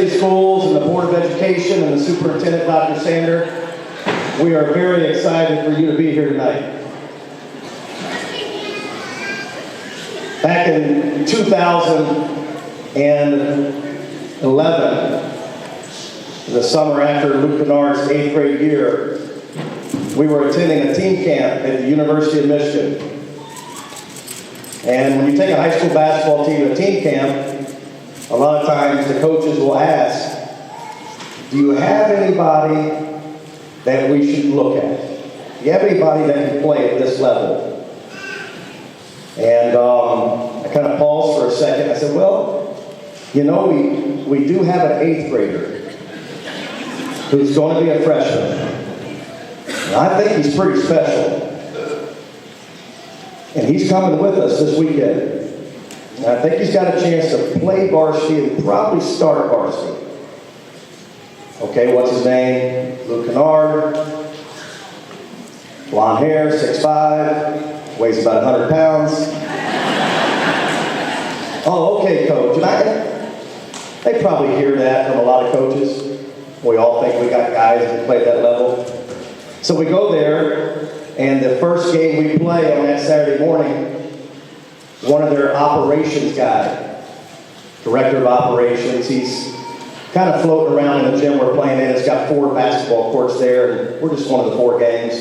City Schools and the Board of Education and the Superintendent, Dr. Sander, we are very excited for you to be here tonight. Back in 2011, the summer after Luke Kennard's 8th grade year, we were attending a team camp at the University of Michigan. And when you take a high school basketball team to a team camp, a lot of times the coaches will ask, do you have anybody that we should look at? Do you have anybody that can play at this level? And I kind of paused for a second. I said, well, you know, we do have an 8th grader who's going to be a freshman. And I think he's pretty special. And he's coming with us this weekend. And I think he's got a chance to play varsity and probably start varsity. Okay, what's his name? Luke Kennard. Blonde hair, 6'5", weighs about 100 pounds. Oh, okay, coach. And they probably hear that from a lot of coaches. We all think we got guys that play at that level. So we go there, and the first game we play on that Saturday morning, one of their operations guys, director of operations, he's kind of floating around in the gym we're playing in. It's got 4 basketball courts there, and we're just one of the 4 games.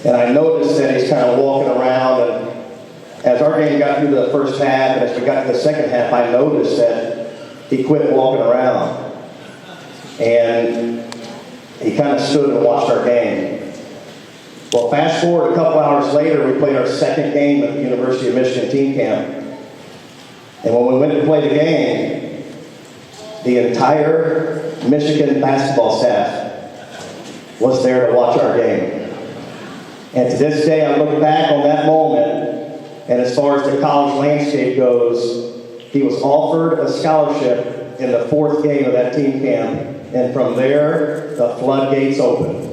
And I noticed that he's kind of walking around, and as our game got through the first half, and as we got to the second half, I noticed that he quit walking around. And he kind of stood and watched our game. Well, fast forward a couple hours later, we played our second game at the University of Michigan team camp. And when we went to play the game, the entire Michigan basketball staff was there to watch our game. And to this day, I look back on that moment, and as far as the college landscape goes, he was offered a scholarship in the 4th game of that team camp. And from there, the floodgates opened.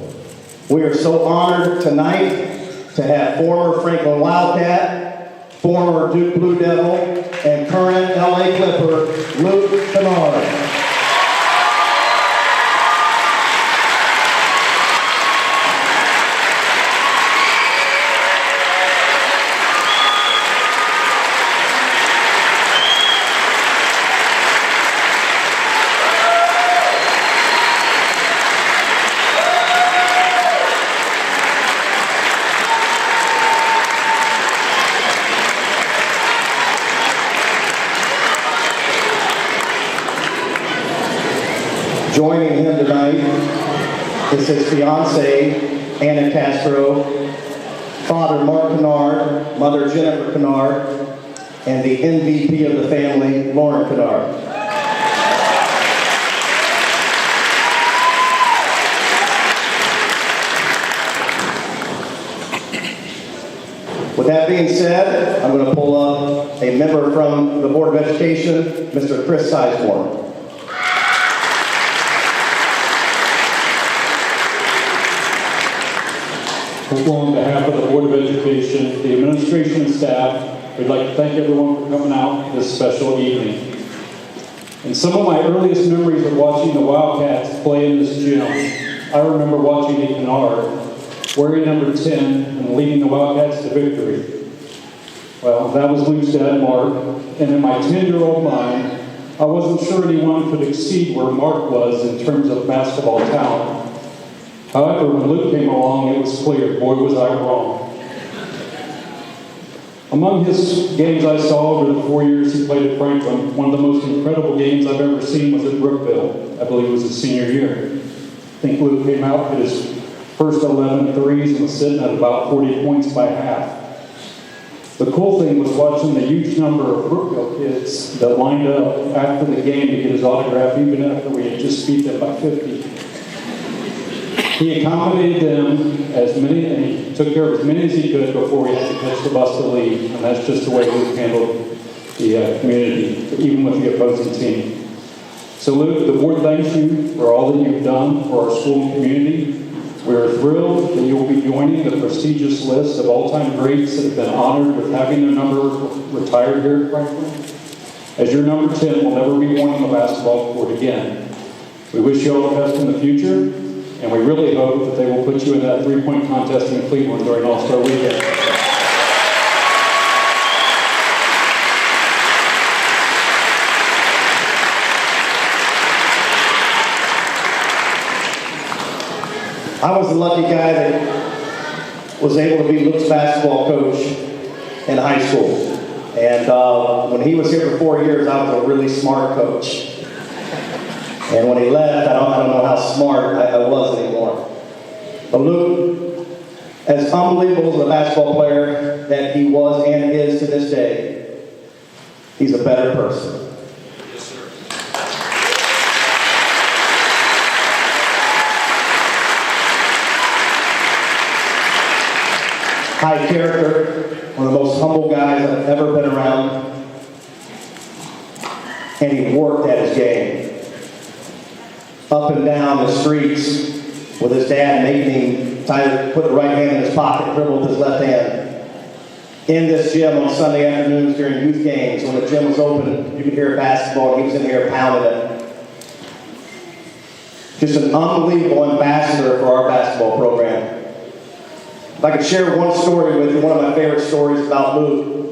We are so honored tonight to have former Franklin Wildcat, former Duke Blue Devil, and current LA Clipper, Luke Kennard. Joining him tonight is his fiancée, Anna Castro, father Mark Kennard, mother Jennifer Kennard, and the MVP of the family, Lauren Kennard. With that being said, I'm going to pull up a member from the Board of Education, Mr. Chris Sizemore. On behalf of the Board of Education, the administration and staff, we'd like to thank everyone for coming out this special evening. And some of my earliest memories of watching the Wildcats play in this gym, I remember watching Luke Kennard wearing number 10 and leading the Wildcats to victory. Well, that was Luke's dad, Mark, and in my 10-year-old mind, I wasn't sure anyone could exceed where Mark was in terms of basketball talent. However, when Luke came along, it was clear, boy, was I wrong. Among his games I saw over the 4 years he played at Franklin, one of the most incredible games I've ever seen was at Brookville. I believe it was his senior year. I think Luke came out at his first 11 threes and was sitting at about 40 points by half. The cool thing was watching the huge number of Brookville kids that lined up after the game to get his autograph, even after we had just beat them by 50. He accommodated them as many, and he took care of as many as he could before we had to catch the bus to leave. And that's just the way Luke handled the community, even with the opposing team. So Luke, the board thanks you for all that you've done for our school and community. We're thrilled that you will be joining the prestigious list of all-time greats that have been honored with having their number retired here at Franklin. as your number 10 will never be worn on the basketball court again. We wish you all the best in the future, and we really hope that they will put you in that three-point contest in Cleveland during All-Star Weekend. I was the lucky guy that was able to be Luke's basketball coach in high school. And when he was here for 4 years, I was a really smart coach. And when he left, I don't know how smart I was anymore. But Luke, as unbelievable as a basketball player that he was and is to this day, he's a better person. High character, one of the most humble guys I've ever been around. And he worked at his game. Up and down the streets with his dad making him put the right hand in his pocket, dribble with his left hand. In this gym on Sunday afternoons during youth games, when the gym was open, you could hear basketball, and he was in here pounding it. Just an unbelievable ambassador for our basketball program. If I could share one story with you, one of my favorite stories about Luke.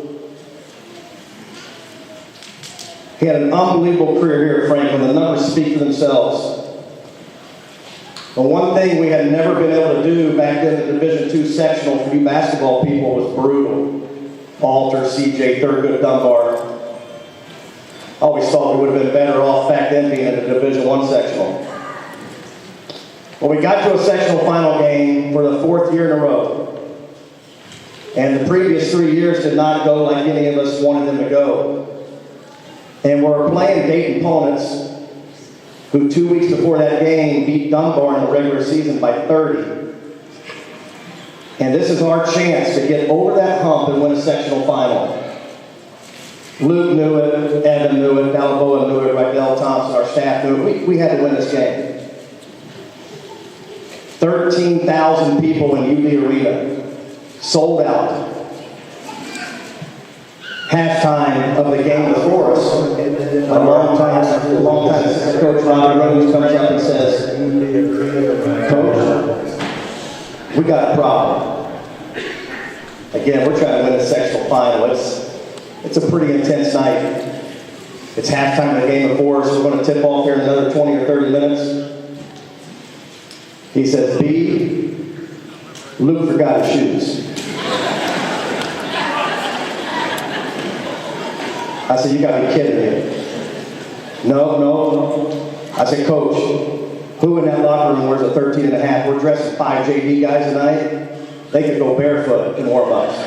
He had an unbelievable career here at Franklin. The numbers speak for themselves. But one thing we had never been able to do back then in the Division II sectional for you basketball people was brutal. Alter, CJ, Thurgood, Dunbar. I always thought we would have been better off back then being in a Division I sectional. Well, we got to a sectional final game for the 4th year in a row. And the previous 3 years did not go like any of us wanted them to go. And we're playing Dayton opponents who 2 weeks before that game beat Dunbar in the regular season by 30. And this is our chance to get over that hump and win a sectional final. Luke knew it, Evan knew it, Balboa knew it, Rydell Thompson, our staff knew it. We had to win this game. 13,000 people in UD Arena, sold out. Halftime of the game before us, a long time assistant coach Ronnie Rhodes comes up and says, "Coach, we got a problem. Again, we're trying to win a sectional final. It's a pretty intense night. It's halftime of the game before us. We're going to tip off here in another 20 or 30 minutes." He says, "B, Luke forgot his shoes." I said, "You got to be kidding me." No. I said, "Coach, who in that locker room wears a 13 and a half? We're dressing 5 JV guys tonight. They could go barefoot in warm-ups.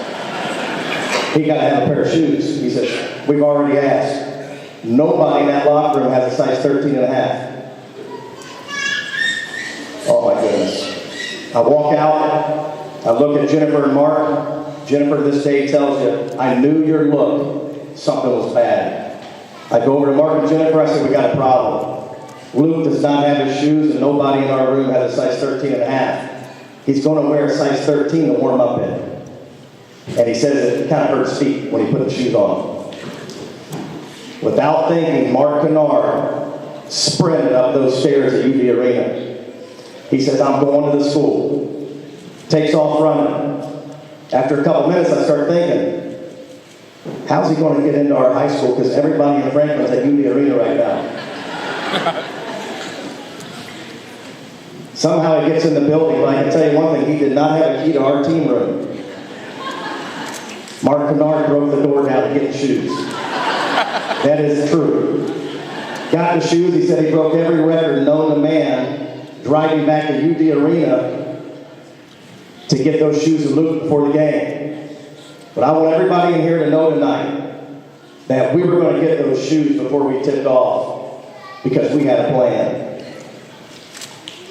He got to have a pair of shoes." He said, "We've already asked. Nobody in that locker room has a size 13 and a half. Oh my goodness. I walk out, I look at Jennifer and Mark. Jennifer this day tells you, "I knew your look. Something was bad." I go over to Mark and Jennifer, I said, "We got a problem. Luke does not have his shoes and nobody in our room has a size 13 and a half. He's going to wear a size 13 to warm up in." And he says it kind of hurt his feet when he put the shoes on. Without thinking, Mark Kennard sprinted up those stairs at UD Arena. He says, "I'm going to the school." Takes off running. After a couple minutes, I start thinking, how's he going to get into our high school? Because everybody in Franklin's at UD Arena right now. Somehow he gets in the building, but I can tell you one thing, he did not have a key to our team room. Mark Kennard broke the door down to get the shoes. That is true. Got the shoes, he said he broke every record known to man, driving back to UD Arena to get those shoes to Luke before the game. But I want everybody in here to know tonight that we were going to get those shoes before we tipped off because we had a plan.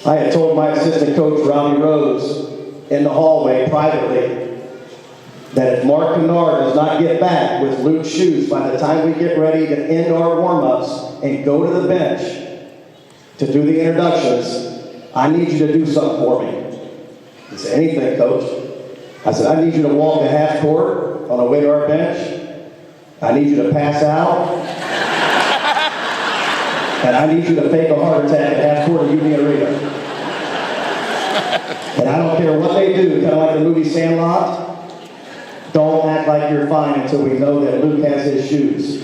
I had told my assistant coach, Ronnie Rhodes, in the hallway privately, that if Mark Kennard does not get back with Luke's shoes by the time we get ready to end our warm-ups and go to the bench to do the introductions, I need you to do something for me. He said, "Anything, Coach." I said, "I need you to walk the half court on the way to our bench. I need you to pass out. And I need you to fake a heart attack at half court of Union Arena. And I don't care what they do, kind of like the movie Sandlot, don't act like you're fine until we know that Luke has his shoes.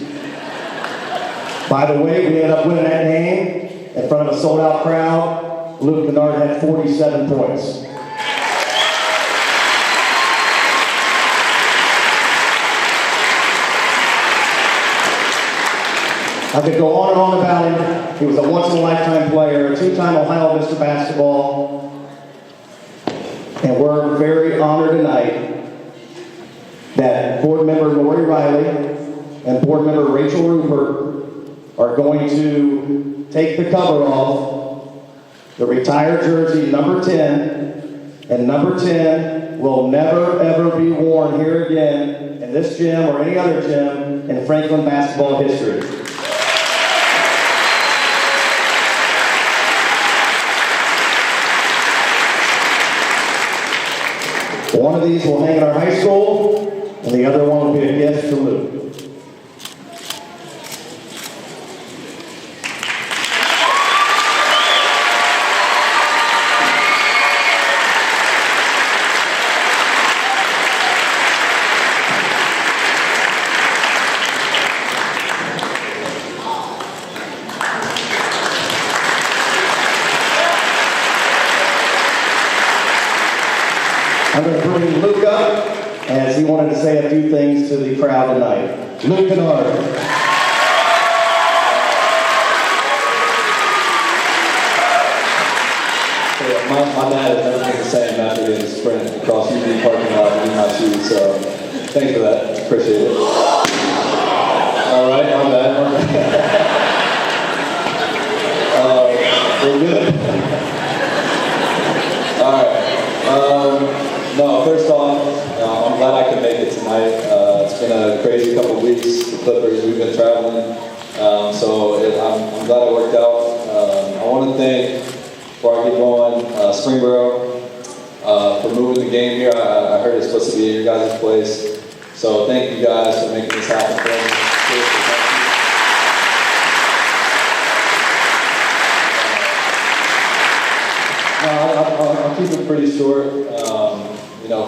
By the way, we ended up winning that game in front of a sold-out crowd. Luke Kennard had 47 points. I could go on and on about him. He was a once-in-a-lifetime player, a two-time Ohio Mr. Basketball. And we're very honored tonight that board member Lori Riley and board member Rachel Rupert are going to take the cover off the retired jersey number 10. And number 10 will never, ever be worn here again in this gym or any other gym in Franklin basketball history. One of these will hang in our high school, and the other one will be a gift to Luke. I'm going to bring Luke up as he wanted to say a few things to the crowd tonight. Luke Kennard. My dad has never been the same after getting a sprint across UD parking lot in my shoes, so thanks for that. Appreciate it. All right, my bad. We're good? All right. No, first off, I'm glad I could make it tonight. It's been a crazy couple of weeks. The Clippers, we've been traveling. I'm glad it worked out. I want to thank, before I get going, Springboro for moving the game here. I heard it's supposed to be at your guys' place. So thank you guys for making this happen for me. I'll keep it pretty short.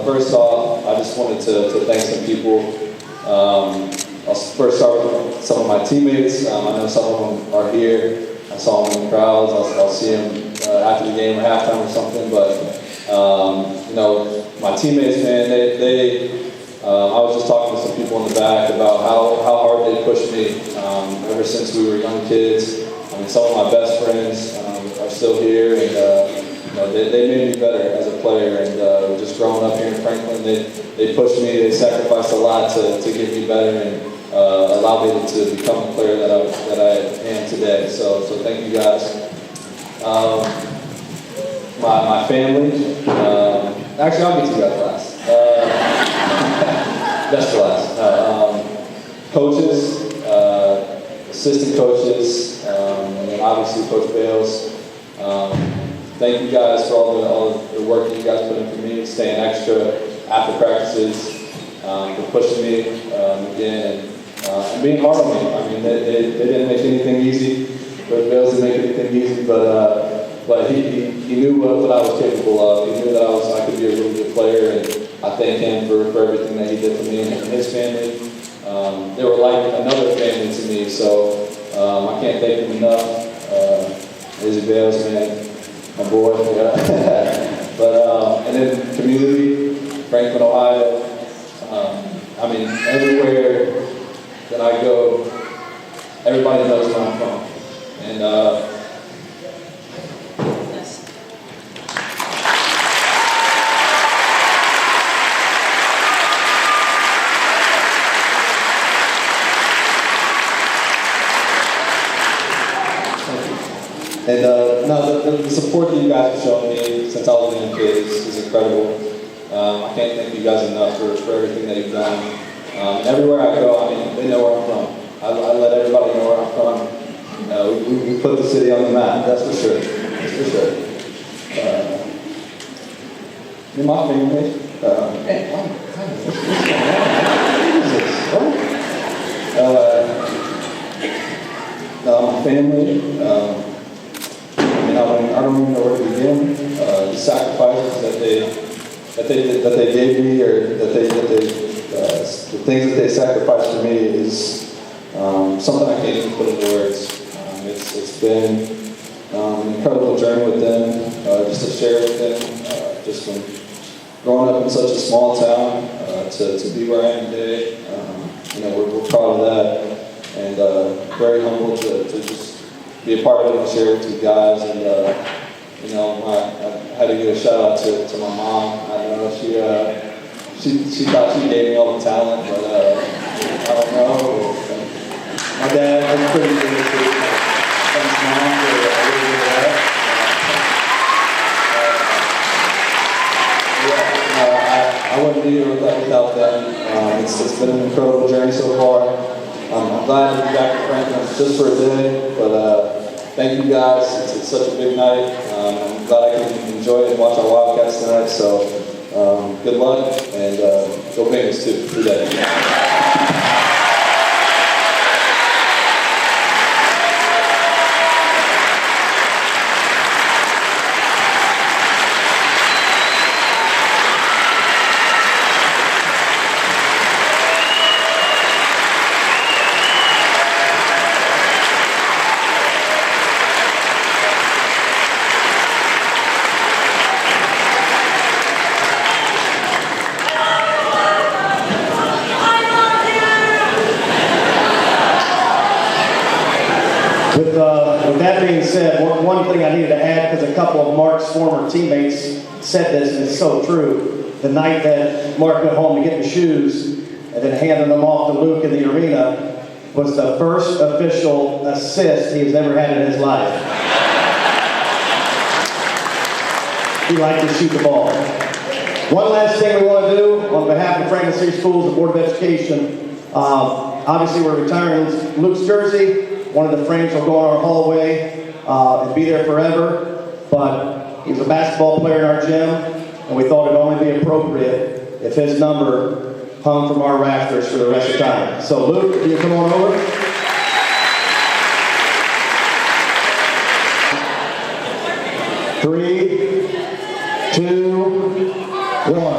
First off, I just wanted to thank some people. I'll first start with some of my teammates. I know some of them are here. I saw them in the crowds. I'll see them after the game or halftime or something. But my teammates, man, I was just talking to some people in the back about how hard they pushed me ever since we were young kids. I mean, some of my best friends are still here, and they made me better as a player. And just growing up here in Franklin, they pushed me. They sacrificed a lot to get me better and allow me to become the player that I am today. So thank you guys. My family. Actually, I'll get to you guys last. That's the last. Coaches, assistant coaches, and then obviously Coach Bales. Thank you guys for all the work that you guys put in for me, staying extra after practices, for pushing me again, and being hard on me. I mean, they didn't make anything easy. Coach Bales didn't make anything easy, but he knew what I was capable of. He knew that I could be a really good player, and I thank him for everything that he did for me and his family. They were like another family to me, so I can't thank them enough. Izzy Bales, man. My boy, yeah. And then community, Franklin, Ohio. I mean, everywhere that I go, everybody knows where I'm from. And the support that you guys have shown me since I was a young kid is incredible. I can't thank you guys enough for everything that you've done. Everywhere I go, I mean, they know where I'm from. I let everybody know where I'm from. We put the city on the map, that's for sure. That's for sure. You're my family. My family. that they gave me, or the things that they sacrificed for me is something I can't even put into words. It's been an incredible journey with them, just to share with them, just from growing up in such a small town to be where I am today. We're proud of that, and very humble to just be a part of it and share it with you guys. And I had to give a shout out to my mom. I don't know, she thought she gave me all the talent, but I don't know. My dad was pretty good too. Thanks, Mom, for a little bit of that. I wouldn't be here without them. It's been an incredible journey so far. I'm glad to be back in Franklin just for a day, but thank you guys. It's such a big night. I'm glad I can enjoy it and watch our Wildcats tonight. So good luck, and go Penguins too. Good day. With that being said, one thing I needed to add, because a couple of Mark's former teammates said this, and it's so true. The night that Mark went home to get the shoes and then handed them off to Luke in the arena was the first official assist he has ever had in his life. He liked to shoot the ball. One last thing we want to do on behalf of Franklin City Schools and Board of Education. Obviously, we're retiring Luke's jersey. One of the frames will go on our hallway and be there forever. But he was a basketball player in our gym, and we thought it'd only be appropriate if his number hung from our rafters for the rest of the time. So, Luke, if you come on over. Three, two, one.